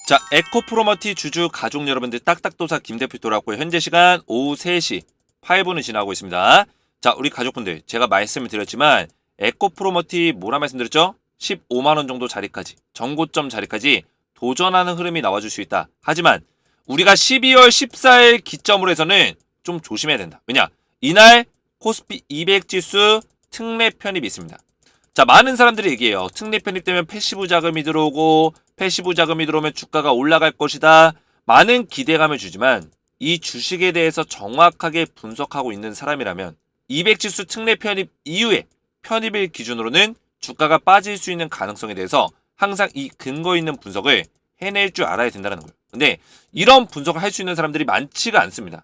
자, 에코프로머티 주주 가족 여러분들 딱딱도사 김대표 돌아왔고요. 현재 시간 오후 3시 8분을 지나고 있습니다. 자, 우리 가족분들 제가 말씀을 드렸지만 에코프로머티 뭐라 말씀드렸죠? 15만원 정도 자리까지, 정고점 자리까지 도전하는 흐름이 나와줄 수 있다. 하지만 우리가 12월 14일 기점으로 해서는 좀 조심해야 된다. 왜냐? 이날 코스피 200 지수 특례 편입이 있습니다. 자, 많은 사람들이 얘기해요. 특례 편입되면 패시브 자금이 들어오고 패시브 자금이 들어오면 주가가 올라갈 것이다. 많은 기대감을 주지만 이 주식에 대해서 정확하게 분석하고 있는 사람이라면 200지수 특례 편입 이후에 편입일 기준으로는 주가가 빠질 수 있는 가능성에 대해서 항상 이 근거 있는 분석을 해낼 줄 알아야 된다는 거예요. 근데 이런 분석을 할 수 있는 사람들이 많지가 않습니다.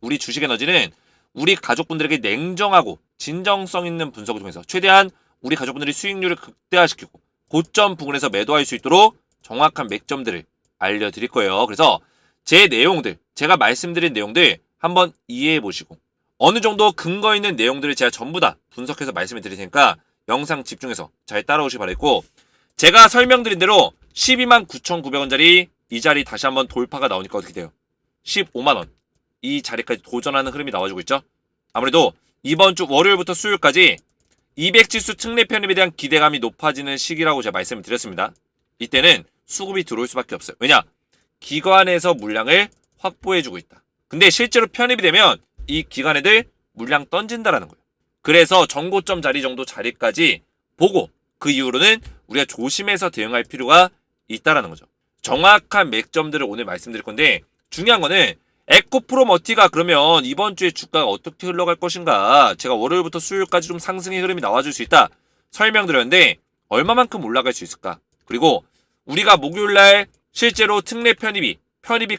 우리 주식 에너지는 우리 가족분들에게 냉정하고 진정성 있는 분석을 통해서 최대한 우리 가족분들이 수익률을 극대화시키고 고점 부근에서 매도할 수 있도록 정확한 맥점들을 알려드릴 거예요. 그래서 제 내용들, 제가 말씀드린 내용들 한번 이해해 보시고 어느 정도 근거 있는 내용들을 제가 전부 다 분석해서 말씀을 드릴 테니까 영상 집중해서 잘 따라오시기 바라겠고, 제가 설명드린 대로 12만 9,900원짜리 이 자리 다시 한번 돌파가 나오니까 어떻게 돼요? 15만원 이 자리까지 도전하는 흐름이 나와주고 있죠. 아무래도 이번 주 월요일부터 수요일까지 200지수 특례 편입에 대한 기대감이 높아지는 시기라고 제가 말씀을 드렸습니다. 이때는 수급이 들어올 수밖에 없어요. 왜냐? 기관에서 물량을 확보해주고 있다. 근데 실제로 편입이 되면 이 기관애들 물량 던진다라는 거예요. 그래서 정고점 자리 정도 자리까지 보고 그 이후로는 우리가 조심해서 대응할 필요가 있다라는 거죠. 정확한 맥점들을 오늘 말씀드릴 건데, 중요한 거는 에코프로머티가 그러면 이번 주에 주가가 어떻게 흘러갈 것인가, 제가 월요일부터 수요일까지 좀 상승의 흐름이 나와줄 수 있다 설명드렸는데 얼마만큼 올라갈 수 있을까, 그리고 우리가 목요일날 실제로 특례 편입이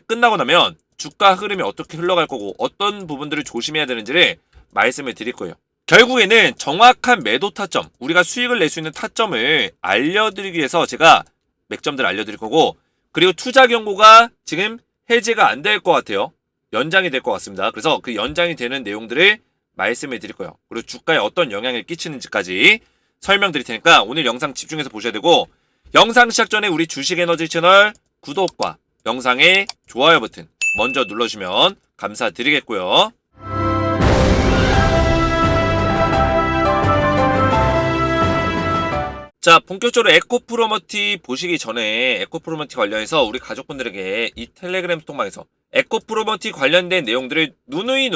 끝나고 나면 주가 흐름이 어떻게 흘러갈 거고 어떤 부분들을 조심해야 되는지를 말씀을 드릴 거예요. 결국에는 정확한 매도 타점, 우리가 수익을 낼 수 있는 타점을 알려드리기 위해서 제가 맥점들 알려드릴 거고, 그리고 투자 경고가 지금 해제가 안 될 것 같아요. 연장이 될 것 같습니다. 그래서 그 연장이 되는 내용들을 말씀을 드릴 거예요. 그리고 주가에 어떤 영향을 끼치는지까지 설명드릴 테니까 오늘 영상 집중해서 보셔야 되고, 영상 시작 전에 우리 주식에너지 채널 구독과 영상의 좋아요 버튼 먼저 눌러주시면 감사드리겠고요. 자, 본격적으로 에코프로머티 보시기 전에 에코프로머티 관련해서 우리 가족분들에게 이 텔레그램 소통방에서 에코프로머티 관련된 내용들을 누누이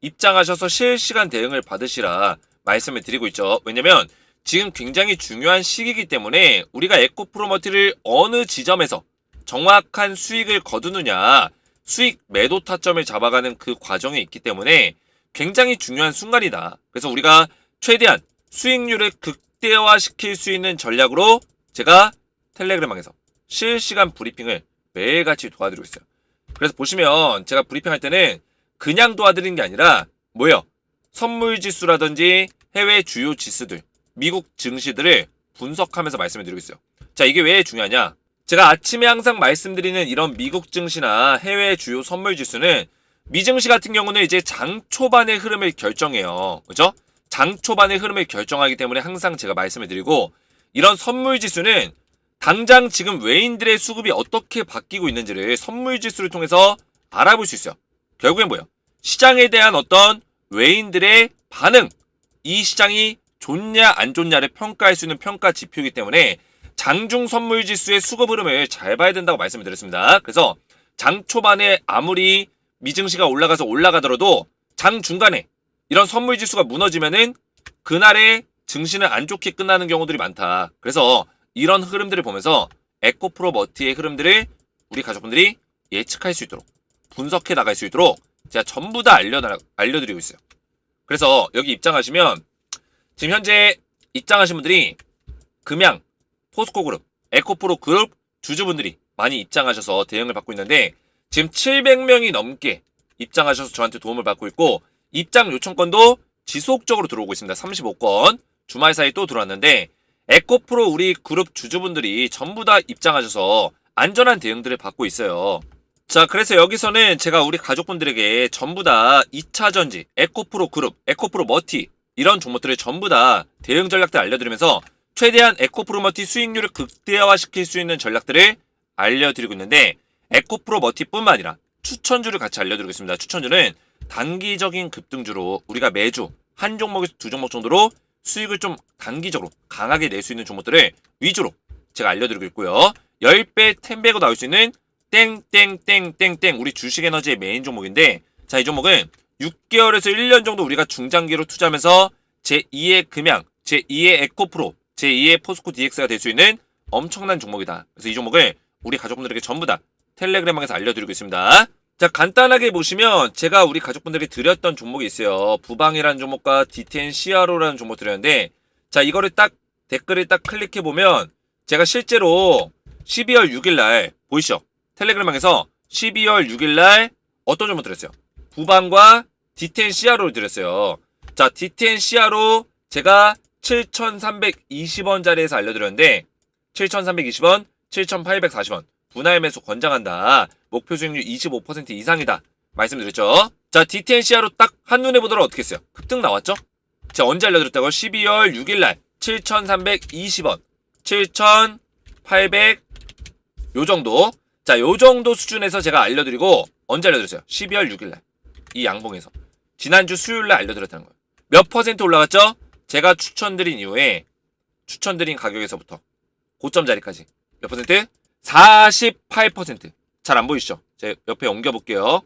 입장하셔서 실시간 대응을 받으시라 말씀을 드리고 있죠. 왜냐면 지금 굉장히 중요한 시기이기 때문에 우리가 에코프로머티를 어느 지점에서 정확한 수익을 거두느냐, 수익 매도 타점을 잡아가는 그 과정이 있기 때문에 굉장히 중요한 순간이다. 그래서 우리가 최대한 수익률을 극대화시킬 수 있는 전략으로 제가 텔레그램방에서 실시간 브리핑을 매일같이 도와드리고 있어요. 그래서 보시면 제가 브리핑할 때는 그냥 도와드리는 게 아니라 뭐예요? 선물지수라든지 해외 주요 지수들, 미국 증시들을 분석하면서 말씀을 드리고 있어요. 자, 이게 왜 중요하냐? 제가 아침에 항상 말씀드리는 이런 미국 증시나 해외 주요 선물 지수는 미증시 같은 경우는 이제 장 초반의 흐름을 결정해요. 그죠? 장 초반의 흐름을 결정하기 때문에 항상 제가 말씀을 드리고, 이런 선물 지수는 당장 지금 외인들의 수급이 어떻게 바뀌고 있는지를 선물 지수를 통해서 알아볼 수 있어요. 결국엔 뭐예요? 시장에 대한 어떤 외인들의 반응, 이 시장이 좋냐 안 좋냐를 평가할 수 있는 평가 지표이기 때문에 장중 선물 지수의 수급 흐름을 잘 봐야 된다고 말씀을 드렸습니다. 그래서 장 초반에 아무리 미증시가 올라가더라도 장 중간에 이런 선물 지수가 무너지면은 그날의 증시는 안 좋게 끝나는 경우들이 많다. 그래서 이런 흐름들을 보면서 에코프로머티의 흐름들을 우리 가족분들이 예측할 수 있도록, 분석해 나갈 수 있도록 제가 전부 다 알려드리고 있어요. 그래서 여기 입장하시면 지금 현재 입장하신 분들이 금양, 포스코그룹, 에코프로 그룹 주주분들이 많이 입장하셔서 대응을 받고 있는데 지금 700명이 넘게 입장하셔서 저한테 도움을 받고 있고, 입장 요청건도 지속적으로 들어오고 있습니다. 35건 주말 사이 또 들어왔는데 에코프로 우리 그룹 주주분들이 전부 다 입장하셔서 안전한 대응들을 받고 있어요. 자, 그래서 여기서는 제가 우리 가족분들에게 전부 다 2차전지, 에코프로 그룹, 에코프로 머티 이런 종목들을 전부 다 대응 전략들 알려드리면서 최대한 에코프로머티 수익률을 극대화시킬 수 있는 전략들을 알려드리고 있는데 에코프로 머티뿐만 아니라 추천주를 같이 알려드리고 있습니다. 추천주는 단기적인 급등주로 우리가 매주 한 종목에서 두 종목 정도로 수익을 좀 단기적으로 강하게 낼 수 있는 종목들을 위주로 제가 알려드리고 있고요. 10배, 10배가 나올 수 있는 땡땡땡땡땡 우리 주식에너지의 메인 종목인데, 자, 이 종목은 6개월에서 1년 정도 우리가 중장기로 투자하면서 제2의 금양, 제2의 에코프로, 제2의 포스코 DX가 될 수 있는 엄청난 종목이다. 그래서 이 종목을 우리 가족분들에게 전부 다 텔레그램방에서 알려드리고 있습니다. 자, 간단하게 보시면 제가 우리 가족분들이 드렸던 종목이 있어요. 부방이라는 종목과 D10 CRO라는 종목 드렸는데, 자, 이거를 딱 댓글을 딱 클릭해보면 제가 실제로 12월 6일날 보이시죠? 텔레그램방에서 12월 6일날 어떤 종목 드렸어요? 부방과 D10 CRO를 드렸어요. 자, D10 CRO 제가 7,320원짜리에서 알려드렸는데 7,320원, 7,840원 분할 매수 권장한다. 목표 수익률 25% 이상이다. 말씀드렸죠. 자, D10 CRO 딱 한눈에 보더라 어떻게 했어요? 급등 나왔죠? 제가 언제 알려드렸다고요? 12월 6일날 7,320원, 7,800 요정도. 자, 요정도 수준에서 제가 알려드리고 언제 알려드렸어요? 12월 6일날 이 양봉에서 지난주 수요일날 알려드렸다는 거예요. 몇 퍼센트 올라갔죠? 제가 추천드린 이후에 추천드린 가격에서부터 고점 자리까지 몇 퍼센트? 48%. 잘 안 보이시죠? 제가 옆에 옮겨볼게요.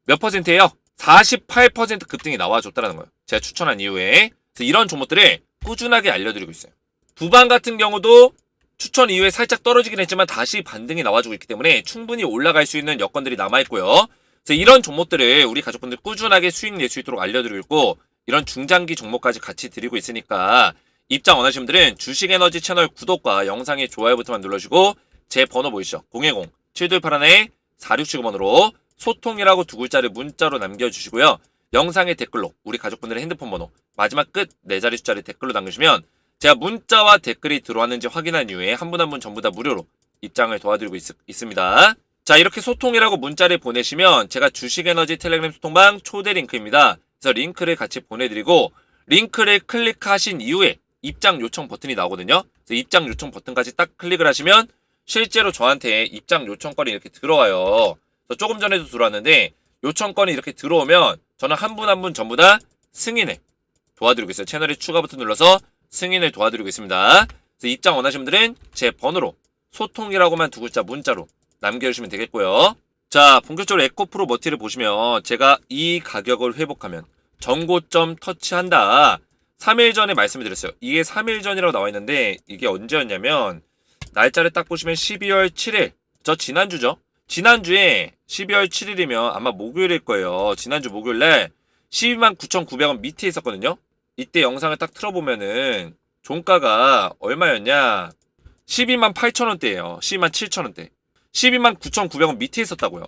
몇 퍼센트예요? 48% 급등이 나와줬다는 거예요. 제가 추천한 이후에. 그래서 이런 종목들을 꾸준하게 알려드리고 있어요. 부방 같은 경우도 추천 이후에 살짝 떨어지긴 했지만 다시 반등이 나와주고 있기 때문에 충분히 올라갈 수 있는 여건들이 남아있고요. 그래서 이런 종목들을 우리 가족분들 꾸준하게 수익 낼 수 있도록 알려드리고 있고, 이런 중장기 종목까지 같이 드리고 있으니까 입장 원하시는 분들은 주식에너지 채널 구독과 영상의 좋아요 버튼만 눌러주시고 제 번호 보이시죠? 010-7281-4679번으로 소통이라고 두 글자를 문자로 남겨주시고요. 영상의 댓글로 우리 가족분들의 핸드폰 번호 마지막 끝 4자리 숫자를 댓글로 남겨주시면 제가 문자와 댓글이 들어왔는지 확인한 이후에 한 분 한 분 전부 다 무료로 입장을 도와드리고 있습니다. 자, 이렇게 소통이라고 문자를 보내시면 제가 주식에너지 텔레그램 소통방 초대 링크입니다. 그래서 링크를 같이 보내드리고 링크를 클릭하신 이후에 입장 요청 버튼이 나오거든요. 그래서 입장 요청 버튼까지 딱 클릭을 하시면 실제로 저한테 입장 요청건이 이렇게 들어와요. 그래서 조금 전에도 들어왔는데 요청건이 이렇게 들어오면 저는 한 분 한 분 전부 다 승인을 도와드리고 있어요. 채널에 추가 버튼 눌러서 승인을 도와드리고 있습니다. 그래서 입장 원하시는 분들은 제 번호로 소통이라고만 두 글자 문자로 남겨주시면 되겠고요. 자, 본격적으로 에코프로 머티를 보시면 제가 이 가격을 회복하면 전고점 터치한다. 3일 전에 말씀을 드렸어요. 이게 3일 전이라고 나와 있는데 이게 언제였냐면 날짜를 딱 보시면 12월 7일. 저 지난주죠. 지난주에 12월 7일이면 아마 목요일일 거예요. 지난주 목요일날 129,900원 밑에 있었거든요. 이때 영상을 딱 틀어보면은 종가가 얼마였냐? 128,000원대예요. 127,000원대. 129,900원 밑에 있었다고요.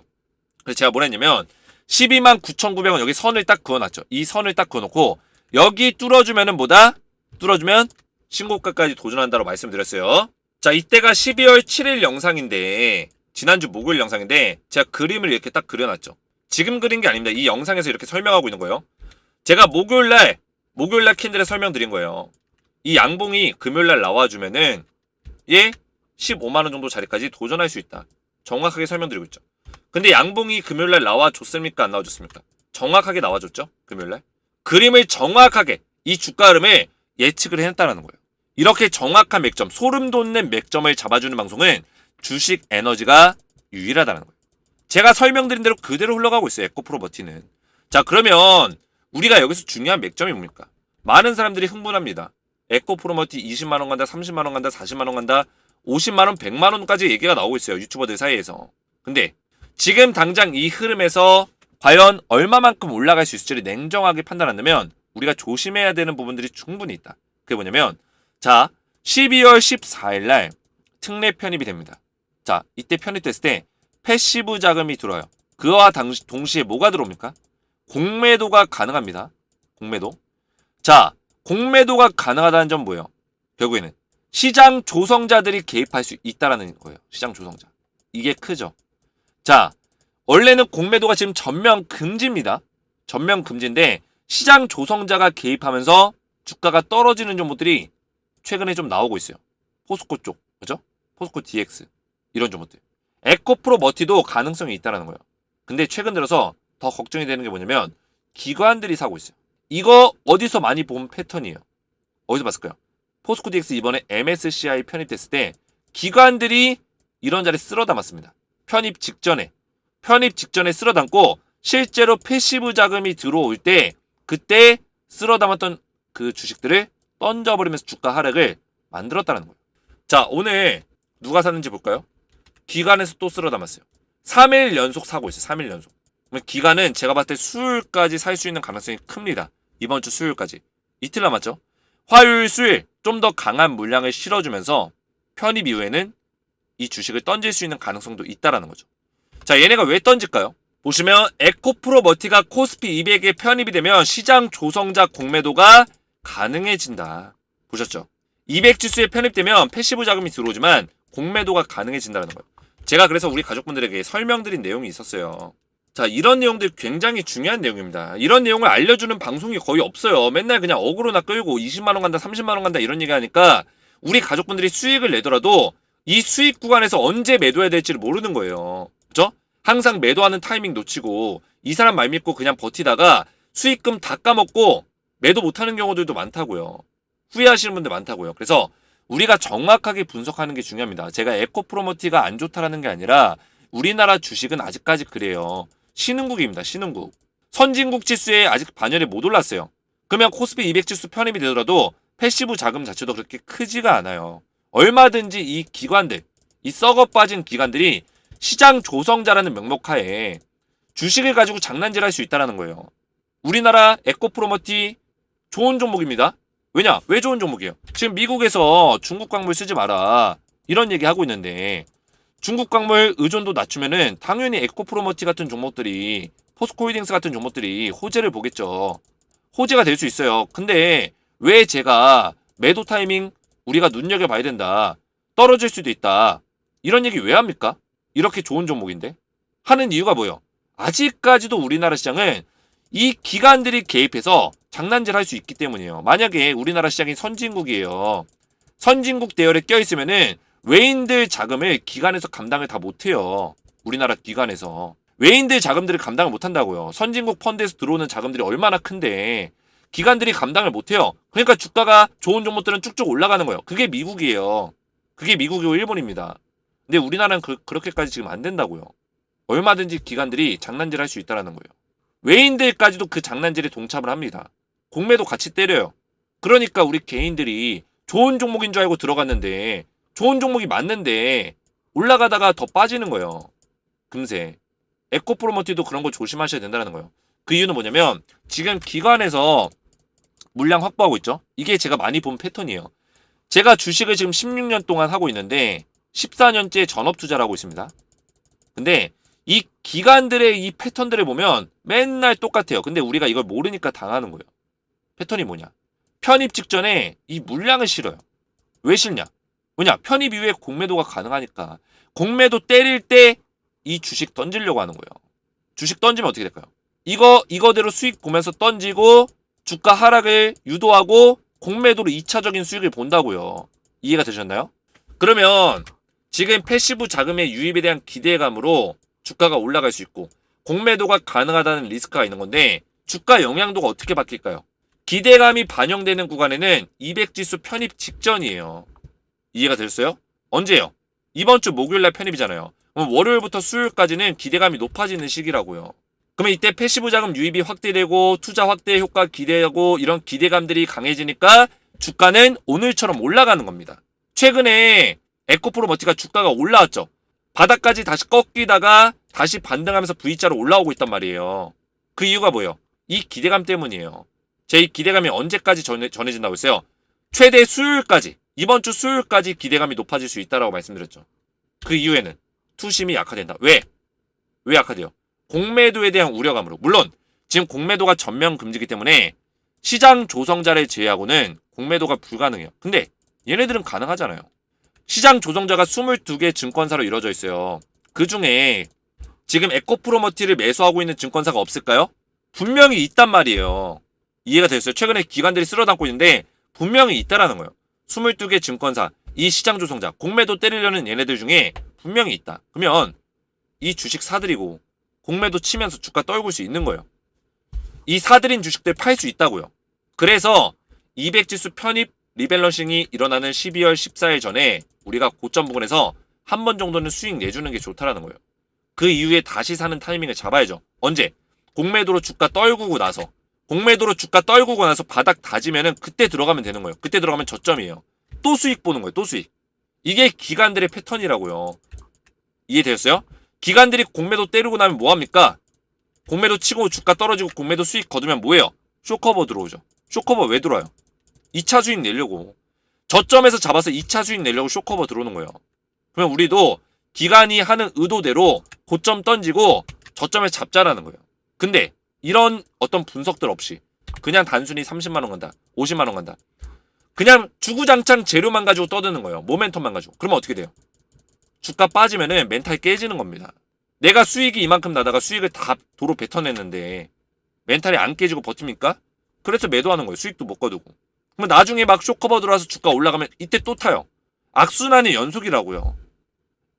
그래서 제가 뭘 했냐면 129,900원 여기 선을 딱 그어놨죠. 이 선을 딱 그어놓고 여기 뚫어주면은 뭐다? 뚫어주면 신고가까지 도전한다고 말씀드렸어요. 자, 이때가 12월 7일 영상인데 지난주 목요일 영상인데 제가 그림을 이렇게 딱 그려놨죠. 지금 그린 게 아닙니다. 이 영상에서 이렇게 설명하고 있는 거예요. 제가 목요일날 캔들에 설명드린 거예요. 이 양봉이 금요일날 나와주면은 얘 15만원 정도 자리까지 도전할 수 있다. 정확하게 설명드리고 있죠. 근데 양봉이 금요일날 나와줬습니까? 안 나와줬습니까? 정확하게 나와줬죠? 금요일날. 그림을 정확하게 이 주가 흐름을 예측을 해냈다는 거예요. 이렇게 정확한 맥점, 소름 돋는 맥점을 잡아주는 방송은 주식 에너지가 유일하다는 거예요. 제가 설명드린 대로 그대로 흘러가고 있어요. 에코프로 버티는. 자, 그러면 우리가 여기서 중요한 맥점이 뭡니까? 많은 사람들이 흥분합니다. 에코프로머티 20만원 간다, 30만원 간다, 40만원 간다, 50만원, 100만원까지 얘기가 나오고 있어요. 유튜버들 사이에서. 근데 지금 당장 이 흐름에서 과연 얼마만큼 올라갈 수 있을지를 냉정하게 판단한다면 우리가 조심해야 되는 부분들이 충분히 있다. 그게 뭐냐면 자, 12월 14일 날 특례 편입이 됩니다. 자, 이때 편입됐을 때 패시브 자금이 들어와요. 그와 동시에 뭐가 들어옵니까? 공매도가 가능합니다. 공매도. 자, 공매도가 가능하다는 점 뭐예요? 결국에는 시장 조성자들이 개입할 수 있다라는 거예요. 시장 조성자. 이게 크죠. 자, 원래는 공매도가 지금 전면 금지입니다. 전면 금지인데 시장 조성자가 개입하면서 주가가 떨어지는 종목들이 최근에 좀 나오고 있어요. 포스코 쪽, 그죠? 포스코 DX. 이런 종목들. 에코프로머티도 가능성이 있다는 거예요. 근데 최근 들어서 더 걱정이 되는 게 뭐냐면 기관들이 사고 있어요. 이거 어디서 많이 본 패턴이에요. 어디서 봤을까요? 포스코DX 이번에 MSCI 편입됐을 때 기관들이 이런 자리에 쓸어 담았습니다. 편입 직전에 쓸어 담고 실제로 패시브 자금이 들어올 때 그때 쓸어 담았던 그 주식들을 던져버리면서 주가 하락을 만들었다는 거예요. 자, 오늘 누가 샀는지 볼까요? 기관에서 또 쓸어 담았어요. 3일 연속 사고 있어요. 3일 연속. 기관은 제가 봤을 때 수요일까지 살 수 있는 가능성이 큽니다. 이번 주 수요일까지. 이틀 남았죠. 화요일, 수요일 좀 더 강한 물량을 실어주면서 편입 이후에는 이 주식을 던질 수 있는 가능성도 있다라는 거죠. 자, 얘네가 왜 던질까요? 보시면 에코프로머티가 코스피 200에 편입이 되면 시장 조성자 공매도가 가능해진다. 보셨죠? 200 지수에 편입되면 패시브 자금이 들어오지만 공매도가 가능해진다는 거예요. 제가 그래서 우리 가족분들에게 설명드린 내용이 있었어요. 자, 이런 내용들 굉장히 중요한 내용입니다. 이런 내용을 알려주는 방송이 거의 없어요. 맨날 그냥 어그로나 끌고 20만원 간다, 30만원 간다 이런 얘기 하니까 우리 가족분들이 수익을 내더라도 이 수익 구간에서 언제 매도해야 될지를 모르는 거예요. 그죠? 항상 매도하는 타이밍 놓치고 이 사람 말 믿고 그냥 버티다가 수익금 다 까먹고 매도 못하는 경우들도 많다고요. 후회하시는 분들 많다고요. 그래서 우리가 정확하게 분석하는 게 중요합니다. 제가 에코프로머티가 안 좋다라는 게 아니라 우리나라 주식은 아직까지 그래요. 신흥국입니다. 신흥국. 선진국 지수에 아직 반열에 못 올랐어요. 그러면 코스피 200 지수 편입이 되더라도 패시브 자금 자체도 그렇게 크지가 않아요. 얼마든지 이 기관들, 이 썩어 빠진 기관들이 시장 조성자라는 명목하에 주식을 가지고 장난질할 수 있다는 거예요. 우리나라 에코프로머티 좋은 종목입니다. 왜냐? 왜 좋은 종목이에요? 지금 미국에서 중국 광물 쓰지 마라 이런 얘기 하고 있는데 중국 광물 의존도 낮추면은 당연히 에코프로머티 같은 종목들이 포스코홀딩스 같은 종목들이 호재를 보겠죠. 호재가 될 수 있어요. 근데 왜 제가 매도 타이밍 우리가 눈여겨봐야 된다. 떨어질 수도 있다. 이런 얘기 왜 합니까? 이렇게 좋은 종목인데. 하는 이유가 뭐예요? 아직까지도 우리나라 시장은 이 기관들이 개입해서 장난질 할 수 있기 때문이에요. 만약에 우리나라 시장이 선진국이에요. 선진국 대열에 껴있으면은 외인들 자금을 기관에서 감당을 다 못해요. 우리나라 기관에서. 외인들 자금들을 감당을 못한다고요. 선진국 펀드에서 들어오는 자금들이 얼마나 큰데 기관들이 감당을 못해요. 그러니까 주가가 좋은 종목들은 쭉쭉 올라가는 거예요. 그게 미국이에요. 그게 미국이고 일본입니다. 근데 우리나라는 그렇게까지 지금 안 된다고요. 얼마든지 기관들이 장난질 할 수 있다는 거예요. 외인들까지도 그 장난질에 동참을 합니다. 공매도 같이 때려요. 그러니까 우리 개인들이 좋은 종목인 줄 알고 들어갔는데 좋은 종목이 맞는데 올라가다가 더 빠지는 거예요. 금세. 에코프로머티도 그런 거 조심하셔야 된다는 거예요. 그 이유는 뭐냐면 지금 기관에서 물량 확보하고 있죠. 이게 제가 많이 본 패턴이에요. 제가 주식을 지금 16년 동안 하고 있는데 14년째 전업 투자를 하고 있습니다. 근데 이 기관들의 이 패턴들을 보면 맨날 똑같아요. 근데 우리가 이걸 모르니까 당하는 거예요. 패턴이 뭐냐? 편입 직전에 이 물량을 실어요. 왜 실냐? 뭐냐? 편입 이후에 공매도가 가능하니까. 공매도 때릴 때 이 주식 던지려고 하는 거예요. 주식 던지면 어떻게 될까요? 이거대로 수익 보면서 던지고 주가 하락을 유도하고 공매도로 2차적인 수익을 본다고요. 이해가 되셨나요? 그러면 지금 패시브 자금의 유입에 대한 기대감으로 주가가 올라갈 수 있고 공매도가 가능하다는 리스크가 있는 건데 주가 영향도가 어떻게 바뀔까요? 기대감이 반영되는 구간에는 200지수 편입 직전이에요. 이해가 되셨어요? 언제요? 이번 주 목요일날 편입이잖아요. 그럼 월요일부터 수요일까지는 기대감이 높아지는 시기라고요. 그러면 이때 패시브 자금 유입이 확대되고 투자 확대 효과 기대하고 이런 기대감들이 강해지니까 주가는 오늘처럼 올라가는 겁니다. 최근에 에코프로머티가 주가가 올라왔죠. 바닥까지 다시 꺾이다가 다시 반등하면서 V자로 올라오고 있단 말이에요. 그 이유가 뭐예요? 이 기대감 때문이에요. 제 이 기대감이 언제까지 전해진다고 했어요? 최대 수요일까지, 이번 주 수요일까지 기대감이 높아질 수 있다고 말씀드렸죠. 그 이후에는 투심이 약화된다. 왜? 왜 약화돼요? 공매도에 대한 우려감으로. 물론 지금 공매도가 전면 금지이기 때문에 시장 조성자를 제외하고는 공매도가 불가능해요. 근데 얘네들은 가능하잖아요. 시장 조성자가 22개 증권사로 이루어져 있어요. 그 중에 지금 에코프로머티를 매수하고 있는 증권사가 없을까요? 분명히 있단 말이에요. 이해가 되셨어요? 최근에 기관들이 쓸어 담고 있는데 분명히 있다라는 거예요. 22개 증권사, 이 시장 조성자, 공매도 때리려는 얘네들 중에 분명히 있다. 그러면 이 주식 사들이고 공매도 치면서 주가 떨굴 수 있는 거예요. 이 사들인 주식들 팔 수 있다고요. 그래서 200지수 편입 리밸런싱이 일어나는 12월 14일 전에 우리가 고점 부근에서 한 번 정도는 수익 내주는 게 좋다라는 거예요. 그 이후에 다시 사는 타이밍을 잡아야죠. 언제? 공매도로 주가 떨구고 나서. 공매도로 주가 떨구고 나서 바닥 다지면은 그때 들어가면 되는 거예요. 그때 들어가면 저점이에요. 또 수익 보는 거예요. 또 수익. 이게 기관들의 패턴이라고요. 이해되셨어요? 기관들이 공매도 때리고 나면 뭐합니까? 공매도 치고 주가 떨어지고 공매도 수익 거두면 뭐예요? 쇼커버 들어오죠. 쇼커버 왜 들어와요? 2차 수익 내려고. 저점에서 잡아서 2차 수익 내려고 쇼커버 들어오는 거예요. 그러면 우리도 기관이 하는 의도대로 고점 던지고 저점에 잡자라는 거예요. 근데 이런 어떤 분석들 없이 그냥 단순히 30만원 간다, 50만원 간다, 그냥 주구장창 재료만 가지고 떠드는 거예요. 모멘텀만 가지고. 그러면 어떻게 돼요? 주가 빠지면은 멘탈이 깨지는 겁니다. 내가 수익이 이만큼 나다가 수익을 다 도로 뱉어냈는데 멘탈이 안 깨지고 버팁니까? 그래서 매도하는 거예요. 수익도 못 거두고. 그러면 나중에 막 쇼커버 들어와서 주가 올라가면 이때 또 타요. 악순환의 연속이라고요.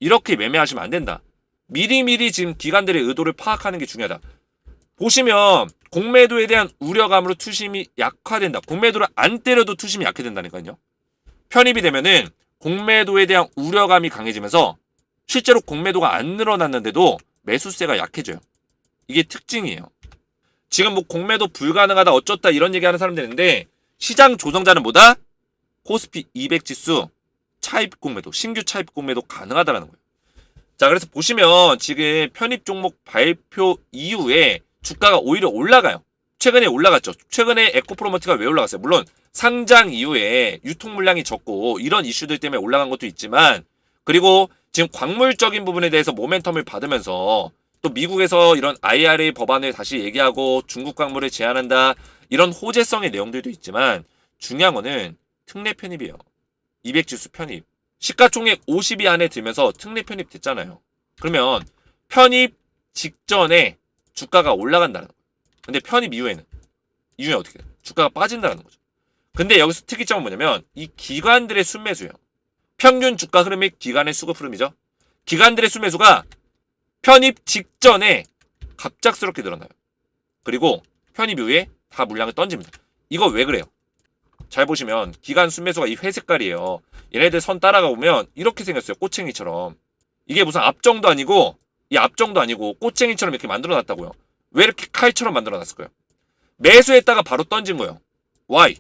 이렇게 매매하시면 안 된다. 미리미리 지금 기관들의 의도를 파악하는 게 중요하다. 보시면 공매도에 대한 우려감으로 투심이 약화된다. 공매도를 안 때려도 투심이 약해진다니까요. 편입이 되면은 공매도에 대한 우려감이 강해지면서 실제로 공매도가 안 늘어났는데도 매수세가 약해져요. 이게 특징이에요. 지금 뭐 공매도 불가능하다 어쩌다 이런 얘기하는 사람들 있는데 시장 조성자는 뭐다? 코스피 200 지수 차입 공매도, 신규 차입 공매도 가능하다라는 거예요. 자, 그래서 보시면 지금 편입 종목 발표 이후에 주가가 오히려 올라가요. 최근에 올라갔죠. 최근에 에코프로머티가 왜 올라갔어요? 물론 상장 이후에 유통 물량이 적고 이런 이슈들 때문에 올라간 것도 있지만, 그리고 지금 광물적인 부분에 대해서 모멘텀을 받으면서 또 미국에서 이런 IRA 법안을 다시 얘기하고 중국 광물을 제한한다 이런 호재성의 내용들도 있지만 중요한 거는 특례 편입이에요. 200지수 편입. 시가총액 50위 안에 들면서 특례 편입 됐잖아요. 그러면 편입 직전에 주가가 올라간다는 거예요. 근데 편입 이후에 어떻게 돼요? 주가가 빠진다는 거죠. 근데 여기서 특이점은 뭐냐면 이 기관들의 순매수예요. 평균 주가 흐름이 기관의 수급 흐름이죠. 기관들의 순매수가 편입 직전에 갑작스럽게 늘어나요. 그리고 편입 이후에 다 물량을 던집니다. 이거 왜 그래요? 잘 보시면 기관 순매수가 이 회색깔이에요. 얘네들 선 따라가 보면 이렇게 생겼어요. 꼬챙이처럼. 이게 무슨 앞정도 아니고 이 앞정도 아니고 꼬챙이처럼 이렇게 만들어놨다고요. 왜 이렇게 칼처럼 만들어놨을까요? 매수했다가 바로 던진 거예요. Why?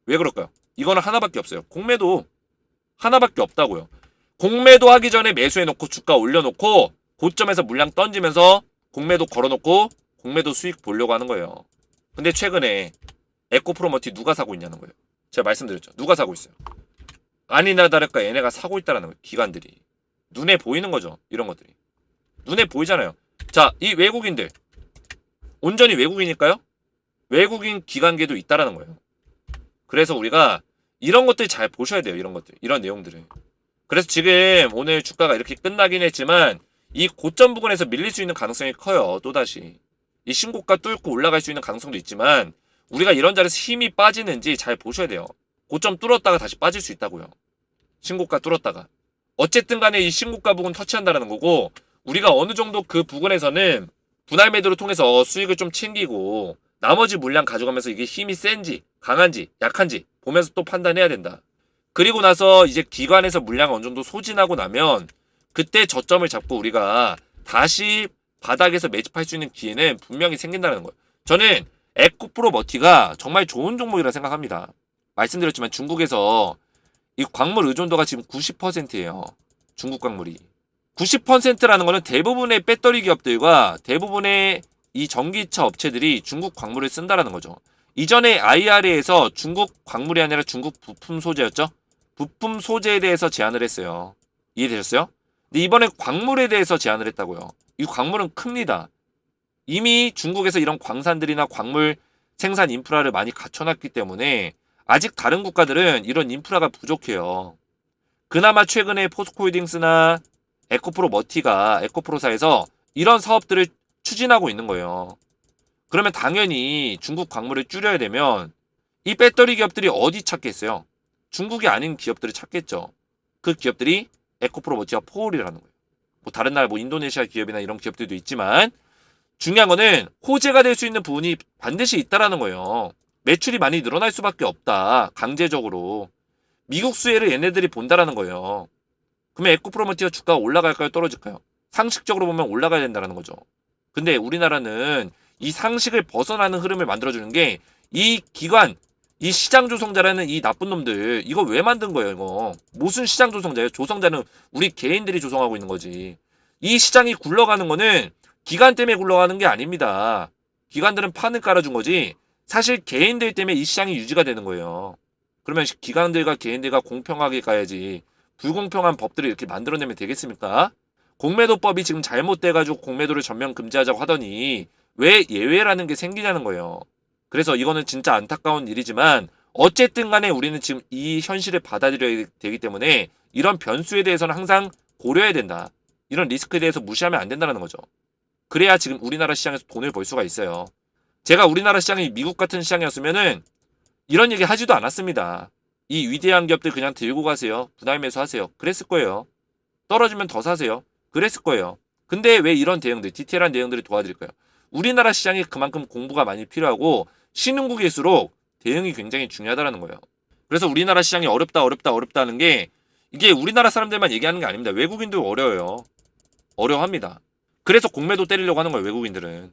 왜 그럴까요? 이거는 하나밖에 없어요. 공매도 하나밖에 없다고요. 공매도 하기 전에 매수해놓고 주가 올려놓고 고점에서 물량 던지면서 공매도 걸어놓고 공매도 수익 보려고 하는 거예요. 근데 최근에 에코프로머티 누가 사고 있냐는 거예요. 제가 말씀드렸죠. 누가 사고 있어요. 아니나 다를까 얘네가 사고 있다라는 거예요. 기관들이. 눈에 보이는 거죠. 이런 것들이. 눈에 보이잖아요. 자, 이 외국인들. 온전히 외국인일까요? 외국인 기관계도 있다라는 거예요. 그래서 우리가 이런 것들 잘 보셔야 돼요. 이런 것들. 이런 내용들을. 그래서 지금 오늘 주가가 이렇게 끝나긴 했지만 이 고점 부근에서 밀릴 수 있는 가능성이 커요. 또다시. 이 신고가 뚫고 올라갈 수 있는 가능성도 있지만 우리가 이런 자리에서 힘이 빠지는지 잘 보셔야 돼요. 고점 뚫었다가 다시 빠질 수 있다고요. 신고가 뚫었다가. 어쨌든 간에 이 신고가 부근 터치한다는 거고 우리가 어느 정도 그 부근에서는 분할 매도를 통해서 수익을 좀 챙기고 나머지 물량 가져가면서 이게 힘이 센지 강한지 약한지 보면서 또 판단해야 된다. 그리고 나서 이제 기관에서 물량 어느 정도 소진하고 나면 그때 저점을 잡고 우리가 다시 바닥에서 매집할 수 있는 기회는 분명히 생긴다는 거예요. 저는 에코프로머티가 정말 좋은 종목이라 생각합니다. 말씀드렸지만 중국에서 이 광물 의존도가 지금 90%예요. 중국 광물이. 90%라는 거는 대부분의 배터리 기업들과 대부분의 이 전기차 업체들이 중국 광물을 쓴다라는 거죠. 이전에 IRA에서 중국 광물이 아니라 중국 부품 소재였죠. 부품 소재에 대해서 제한을 했어요. 이해되셨어요? 근데 이번에 광물에 대해서 제한을 했다고요. 이 광물은 큽니다. 이미 중국에서 이런 광산들이나 광물 생산 인프라를 많이 갖춰놨기 때문에 아직 다른 국가들은 이런 인프라가 부족해요. 그나마 최근에 포스코홀딩스나 에코프로머티가 에코프로사에서 이런 사업들을 추진하고 있는 거예요. 그러면 당연히 중국 광물을 줄여야 되면 이 배터리 기업들이 어디 찾겠어요? 중국이 아닌 기업들을 찾겠죠. 그 기업들이 에코프로머티와 포홀이라는 거예요. 뭐 다른 나라 뭐 인도네시아 기업이나 이런 기업들도 있지만 중요한 거는 호재가 될 수 있는 부분이 반드시 있다라는 거예요. 매출이 많이 늘어날 수밖에 없다. 강제적으로. 미국 수혜를 얘네들이 본다라는 거예요. 그러면 에코프로머티어 주가가 올라갈까요? 떨어질까요? 상식적으로 보면 올라가야 된다는 거죠. 근데 우리나라는 이 상식을 벗어나는 흐름을 만들어주는 게 이 기관, 이 시장 조성자라는 이 나쁜 놈들 이거 왜 만든 거예요 이거? 무슨 시장 조성자예요? 조성자는 우리 개인들이 조성하고 있는 거지. 이 시장이 굴러가는 거는 기관 때문에 굴러가는 게 아닙니다. 기관들은 판을 깔아준 거지 사실 개인들 때문에 이 시장이 유지가 되는 거예요. 그러면 기관들과 개인들과 공평하게 가야지 불공평한 법들을 이렇게 만들어내면 되겠습니까? 공매도법이 지금 잘못돼가지고 공매도를 전면 금지하자고 하더니 왜 예외라는 게 생기냐는 거예요. 그래서 이거는 진짜 안타까운 일이지만 어쨌든 간에 우리는 지금 이 현실을 받아들여야 되기 때문에 이런 변수에 대해서는 항상 고려해야 된다. 이런 리스크에 대해서 무시하면 안 된다는 거죠. 그래야 지금 우리나라 시장에서 돈을 벌 수가 있어요. 제가 우리나라 시장이 미국 같은 시장이었으면은 이런 얘기 하지도 않았습니다. 이 위대한 기업들 그냥 들고 가세요. 분할 매수하세요. 그랬을 거예요. 떨어지면 더 사세요. 그랬을 거예요. 근데 왜 이런 대응들, 디테일한 대응들이 도와드릴까요? 우리나라 시장이 그만큼 공부가 많이 필요하고 신흥국일수록 대응이 굉장히 중요하다는 거예요. 그래서 우리나라 시장이 어렵다 하는 게 이게 우리나라 사람들만 얘기하는 게 아닙니다. 외국인도 어려워요. 어려워합니다. 그래서 공매도 때리려고 하는 거예요. 외국인들은.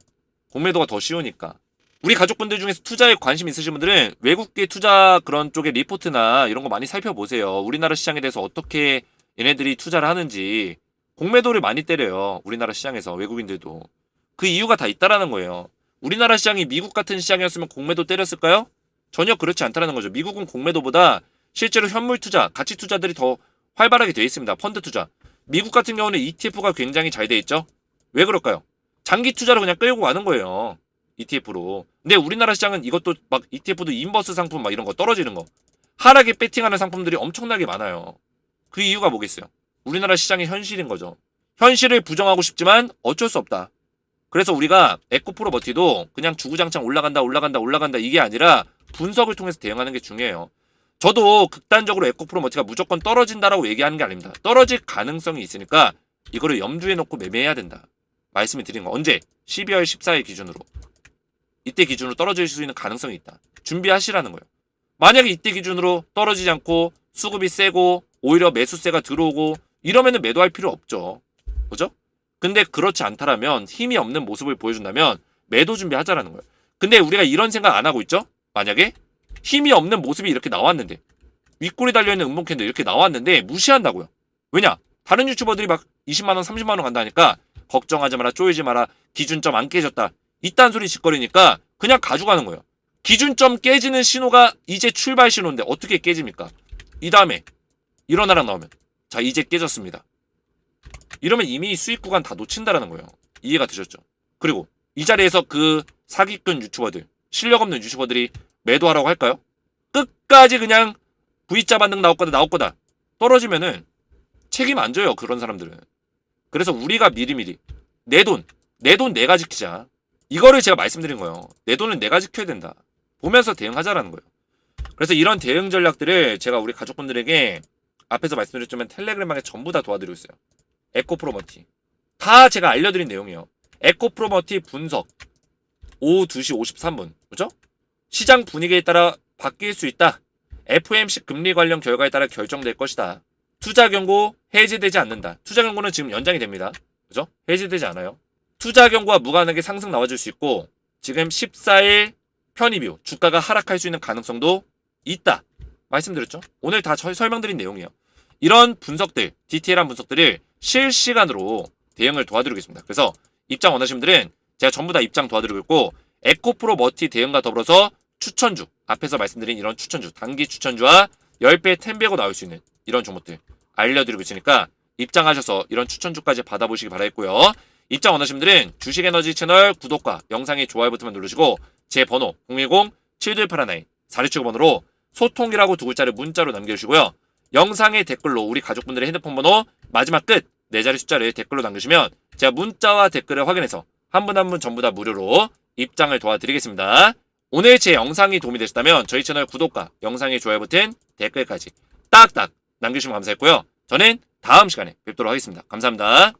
공매도가 더 쉬우니까. 우리 가족분들 중에서 투자에 관심 있으신 분들은 외국계 투자 그런 쪽의 리포트나 이런 거 많이 살펴보세요. 우리나라 시장에 대해서 어떻게 얘네들이 투자를 하는지. 공매도를 많이 때려요. 우리나라 시장에서 외국인들도. 그 이유가 다 있다라는 거예요. 우리나라 시장이 미국 같은 시장이었으면 공매도 때렸을까요? 전혀 그렇지 않다는 거죠. 미국은 공매도보다 실제로 현물 투자, 가치 투자들이 더 활발하게 되어 있습니다. 펀드 투자. 미국 같은 경우는 ETF가 굉장히 잘 되어 있죠. 왜 그럴까요? 장기 투자로 그냥 끌고 가는 거예요. ETF로. 근데 우리나라 시장은 이것도 막 ETF도 인버스 상품 막 이런 거 떨어지는 거. 하락에 배팅하는 상품들이 엄청나게 많아요. 그 이유가 뭐겠어요? 우리나라 시장의 현실인 거죠. 현실을 부정하고 싶지만 어쩔 수 없다. 그래서 우리가 에코프로머티도 그냥 주구장창 올라간다 이게 아니라 분석을 통해서 대응하는 게 중요해요. 저도 극단적으로 에코프로머티가 무조건 떨어진다라고 얘기하는 게 아닙니다. 떨어질 가능성이 있으니까 이거를 염두에 놓고 매매해야 된다. 말씀을 드린 거 언제? 12월 14일 기준으로. 이때 기준으로 떨어질 수 있는 가능성이 있다. 준비하시라는 거예요. 만약에 이때 기준으로 떨어지지 않고 수급이 세고 오히려 매수세가 들어오고 이러면은 매도할 필요 없죠. 그죠? 근데 그렇지 않다라면 힘이 없는 모습을 보여준다면 매도 준비하자라는 거예요. 근데 우리가 이런 생각 안 하고 있죠? 만약에 힘이 없는 모습이 이렇게 나왔는데 윗골이 달려있는 음봉 캔들 이렇게 나왔는데 무시한다고요. 왜냐? 다른 유튜버들이 막 20만원 30만원 간다니까 걱정하지 마라 쪼이지 마라 기준점 안 깨졌다 이딴 소리 짓거리니까 그냥 가져가는 거예요. 기준점 깨지는 신호가 이제 출발 신호인데 어떻게 깨집니까? 이 다음에 일어나랑 나오면 자 이제 깨졌습니다. 이러면 이미 수익 구간 다 놓친다라는 거예요. 이해가 되셨죠? 그리고 이 자리에서 그 사기꾼 유튜버들 실력 없는 유튜버들이 매도하라고 할까요? 끝까지 그냥 V자 반등 나올 거다 떨어지면은 책임 안 져요. 그런 사람들은. 그래서 우리가 미리미리 내 돈 내가 지키자. 이거를 제가 말씀드린 거예요. 내 돈은 내가 지켜야 된다. 보면서 대응하자라는 거예요. 그래서 이런 대응 전략들을 제가 우리 가족분들에게 앞에서 말씀드렸지만 텔레그램방에 전부 다 도와드리고 있어요. 에코프로머티. 다 제가 알려드린 내용이에요. 에코프로머티 분석. 오후 2시 53분. 그죠? 시장 분위기에 따라 바뀔 수 있다. FOMC 금리 관련 결과에 따라 결정될 것이다. 투자 경고 해제되지 않는다. 투자 경고는 지금 연장이 됩니다. 그죠? 해제되지 않아요. 투자 경고와 무관하게 상승 나와줄 수 있고 지금 14일 편입 이후 주가가 하락할 수 있는 가능성도 있다. 말씀드렸죠? 오늘 다 설명드린 내용이에요. 이런 분석들, 디테일한 분석들을 실시간으로 대응을 도와드리겠습니다. 그래서 입장 원하시는 분들은 제가 전부 다 입장 도와드리고 있고 에코프로 머티 대응과 더불어서 추천주, 앞에서 말씀드린 이런 추천주, 단기 추천주와 10배 10배고 나올 수 있는 이런 종목들 알려드리고 있으니까 입장하셔서 이런 추천주까지 받아보시기 바라겠고요. 입장 원하시는 분들은 주식에너지 채널 구독과 영상의 좋아요 버튼만 누르시고 제 번호 010-7289-4679번으로 소통이라고 두 글자를 문자로 남겨주시고요. 영상의 댓글로 우리 가족분들의 핸드폰 번호 마지막 끝 4자리 숫자를 댓글로 남겨주시면 제가 문자와 댓글을 확인해서 한 분 한 분 전부 다 무료로 입장을 도와드리겠습니다. 오늘 제 영상이 도움이 되셨다면 저희 채널 구독과 영상의 좋아요 버튼, 댓글까지 딱딱 남겨주시면 감사했고요. 저는 다음 시간에 뵙도록 하겠습니다. 감사합니다.